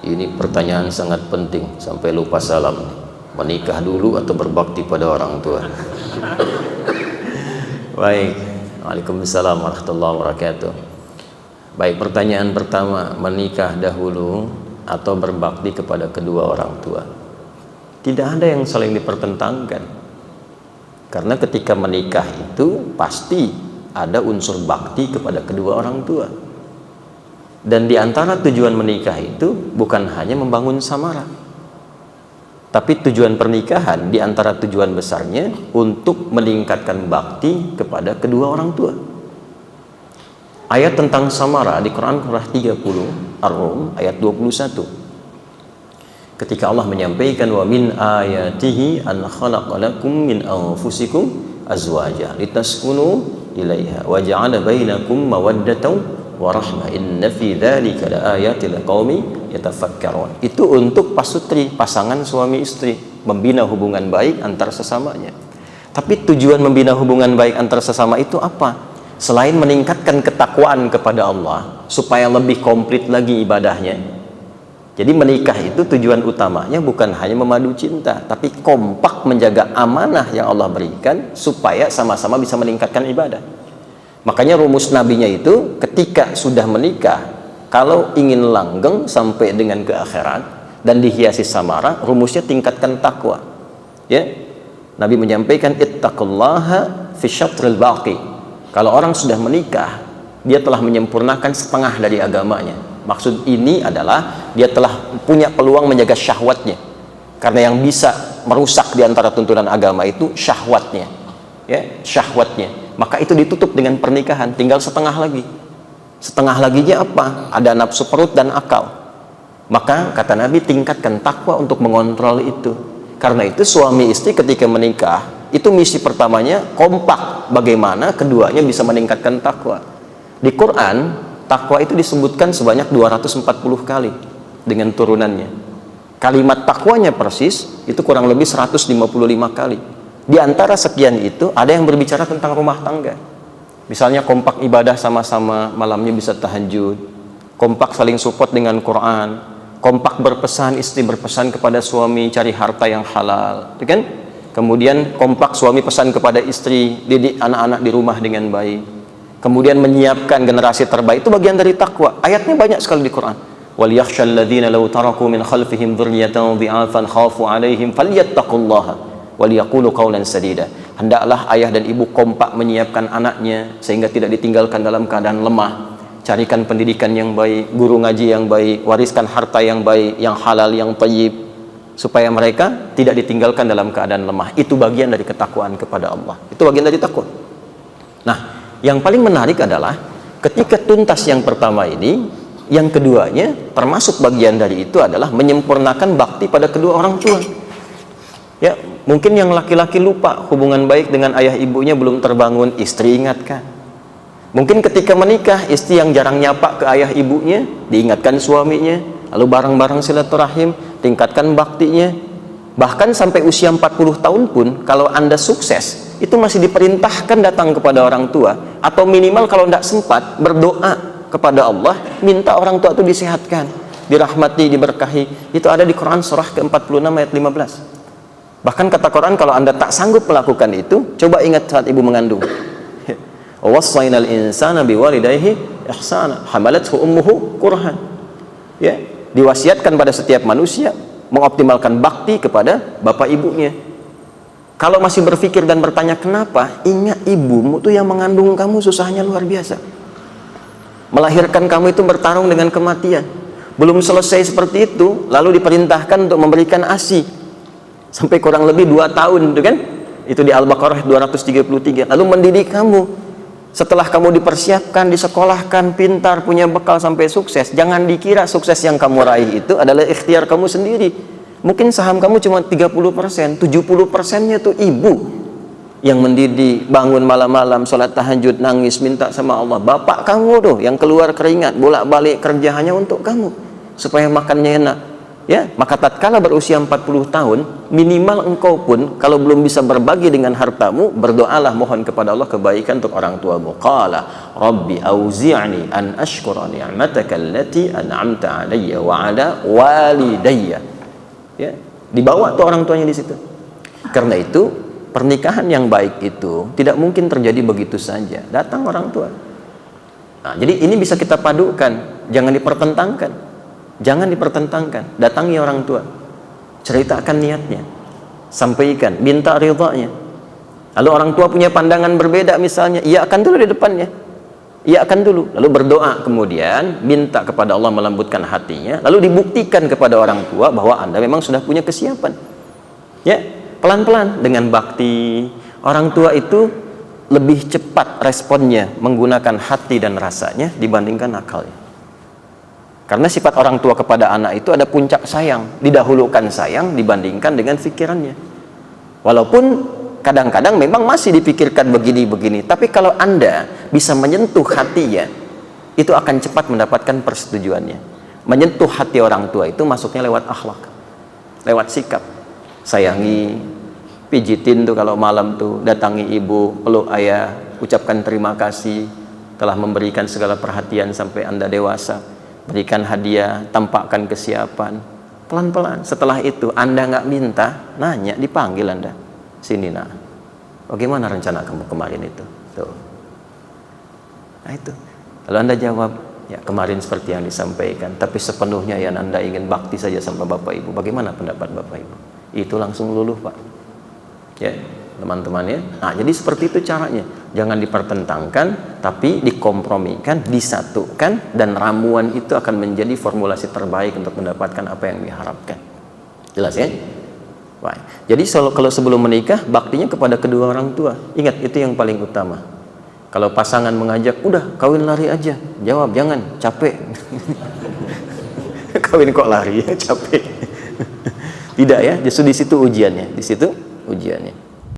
Ini pertanyaan sangat penting sampai lupa salam. Menikah dulu atau berbakti pada orang tua? Baik. Waalaikumsalam warahmatullahi wabarakatuh. Baik, pertanyaan pertama, menikah dahulu atau berbakti kepada kedua orang tua? Tidak ada yang saling dipertentangkan. Karena ketika menikah itu pasti ada unsur bakti kepada kedua orang tua. Dan di antara tujuan menikah itu bukan hanya membangun samara, tapi tujuan pernikahan di antara tujuan besarnya untuk meningkatkan bakti kepada kedua orang tua. Ayat tentang samara di Quran surah 30 Ar-Rum ayat 21. Ketika Allah menyampaikan wa min ayatihi an khalaqalakum min anfusikum azwaja litaskunu ilaiha wa ja'ala bainakum mawaddatan wa rahmah inna fi dzalika laayatil liqaumi yatafakkarun. Itu untuk pasutri, pasangan suami istri, membina hubungan baik antar sesamanya. Tapi tujuan membina hubungan baik antar sesama itu apa? Selain meningkatkan ketakwaan kepada Allah supaya lebih komplit lagi ibadahnya. Jadi menikah itu tujuan utamanya bukan hanya memadu cinta, tapi kompak menjaga amanah yang Allah berikan supaya sama-sama bisa meningkatkan ibadah. Makanya rumus nabinya itu ketika sudah menikah, kalau ingin langgeng sampai dengan ke akhirat dan dihiasi samara, rumusnya tingkatkan takwa. Ya, Nabi menyampaikan ittaqullaha fi syatril baqi. Kalau orang sudah menikah, dia telah menyempurnakan setengah dari agamanya. Maksud ini adalah dia telah punya peluang menjaga syahwatnya. Karena yang bisa merusak di antara tuntunan agama itu syahwatnya. Ya, syahwatnya. Maka itu ditutup dengan pernikahan, tinggal setengah lagi. Setengah laginya apa? Ada nafsu perut dan akal. Maka kata Nabi, tingkatkan takwa untuk mengontrol itu. Karena itu suami istri ketika menikah, itu misi pertamanya kompak bagaimana keduanya bisa meningkatkan takwa. Di Quran, takwa itu disebutkan sebanyak 240 kali dengan turunannya. Kalimat takwanya persis itu kurang lebih 155 kali. Di antara sekian itu ada yang berbicara tentang rumah tangga. Misalnya kompak ibadah sama-sama, malamnya bisa tahajud, kompak saling support dengan Quran, kompak berpesan, istri berpesan kepada suami cari harta yang halal, kan? Kemudian kompak suami pesan kepada istri didik anak-anak di rumah dengan baik. Kemudian menyiapkan generasi terbaik, itu bagian dari takwa. Ayatnya banyak sekali di Quran. Wal yakhshal ladzina law taraku min khalfihim dzurriyyatan dhi'afan khafu 'alaihim falyattaqullaha waliyaqulu qawlan sadida. Hendaklah ayah dan ibu kompak menyiapkan anaknya sehingga tidak ditinggalkan dalam keadaan lemah. Carikan pendidikan yang baik, guru ngaji yang baik, wariskan harta yang baik, yang halal, yang thayyib, supaya mereka tidak ditinggalkan dalam keadaan lemah. Itu bagian dari ketakwaan kepada Allah. Itu bagian dari takwa. Nah, yang paling menarik adalah ketika tuntas yang pertama ini, yang keduanya termasuk bagian dari itu adalah menyempurnakan bakti pada kedua orang tua. Ya, mungkin yang laki-laki lupa hubungan baik dengan ayah ibunya belum terbangun, istri ingatkan. Mungkin ketika menikah, istri yang jarang nyapa ke ayah ibunya diingatkan suaminya, lalu bareng-bareng silaturahim, tingkatkan baktinya. Bahkan sampai usia 40 tahun pun kalau Anda sukses, itu masih diperintahkan datang kepada orang tua, atau minimal kalau tidak sempat berdoa kepada Allah, minta orang tua itu disehatkan, dirahmati, diberkahi. Itu ada di Quran surah ke-46 ayat 15. Bahkan kata Quran, kalau Anda tak sanggup melakukan itu, coba ingat saat ibu mengandung. Wassaynal insana biwalidayhi ihsana hamalathu ummuhu kurhan. Ya, diwasiatkan pada setiap manusia mengoptimalkan bakti kepada bapak ibunya. Kalau masih berpikir dan bertanya kenapa, ingat ibumu tuh yang mengandung kamu susahnya luar biasa. Melahirkan kamu itu bertarung dengan kematian. Belum selesai seperti itu, lalu diperintahkan untuk memberikan ASI. Sampai kurang lebih 2 tahun, kan? Itu di Al-Baqarah 233. Lalu mendidik kamu. Setelah kamu dipersiapkan, disekolahkan, pintar, punya bekal sampai sukses, jangan dikira sukses yang kamu raih itu adalah ikhtiar kamu sendiri. Mungkin saham kamu cuma 30%, 70%-nya tuh ibu yang mendidik, bangun malam-malam, sholat tahajud, nangis, minta sama Allah. Bapak kamu tuh yang keluar keringat, bolak-balik kerja hanya untuk kamu, supaya makannya enak. Ya, maka tatkala berusia 40 tahun, minimal engkau pun kalau belum bisa berbagi dengan hartamu, berdoalah mohon kepada Allah kebaikan untuk orang tuamu. Qala rabbi auzi'ni an ashkura ni'mataka allati an'amta 'alayya wa 'ala walidayya. Ya, dibawa tuh orang tuanya di situ. Karena itu, pernikahan yang baik itu tidak mungkin terjadi begitu saja. Datang orang tua. Nah, jadi ini bisa kita padukan, jangan dipertentangkan. Jangan dipertentangkan, datangi orang tua, ceritakan niatnya, sampaikan, minta ridhanya. Lalu orang tua punya pandangan berbeda misalnya, ia akan dulu di depannya, ia akan dulu, lalu berdoa, kemudian minta kepada Allah melembutkan hatinya, lalu dibuktikan kepada orang tua bahwa Anda memang sudah punya kesiapan. Ya, pelan-pelan dengan bakti. Orang tua itu lebih cepat responnya menggunakan hati dan rasanya dibandingkan akalnya. Karena sifat orang tua kepada anak itu ada puncak sayang, didahulukan sayang dibandingkan dengan pikirannya. Walaupun kadang-kadang memang masih dipikirkan begini-begini, tapi kalau Anda bisa menyentuh hatinya, itu akan cepat mendapatkan persetujuannya. Menyentuh hati orang tua itu masuknya lewat akhlak, lewat sikap. Sayangi, pijitin tuh kalau malam tuh, datangi ibu, peluk ayah, ucapkan terima kasih telah memberikan segala perhatian sampai Anda dewasa. Berikan hadiah, tampakkan kesiapan, pelan-pelan. Setelah itu Anda nggak minta, nanya, dipanggil Anda, sini nak, bagaimana rencana kamu kemarin itu? Tuh. Nah itu, kalau Anda jawab, ya kemarin seperti yang disampaikan, tapi sepenuhnya yang Anda ingin bakti saja sama Bapak Ibu. Bagaimana pendapat Bapak Ibu? Itu langsung luluh Pak. Ya teman-teman ya. Nah jadi seperti itu caranya. Jangan dipertentangkan, tapi dikompromikan, disatukan, dan ramuan itu akan menjadi formulasi terbaik untuk mendapatkan apa yang diharapkan. Jelas ya? Baik. Jadi kalau sebelum menikah, baktinya kepada kedua orang tua. Ingat, itu yang paling utama. Kalau pasangan mengajak, udah kawin lari aja. Jawab, jangan, capek. Kawin kok lari ya, capek. Tidak ya, justru di situ ujiannya. Di situ ujiannya.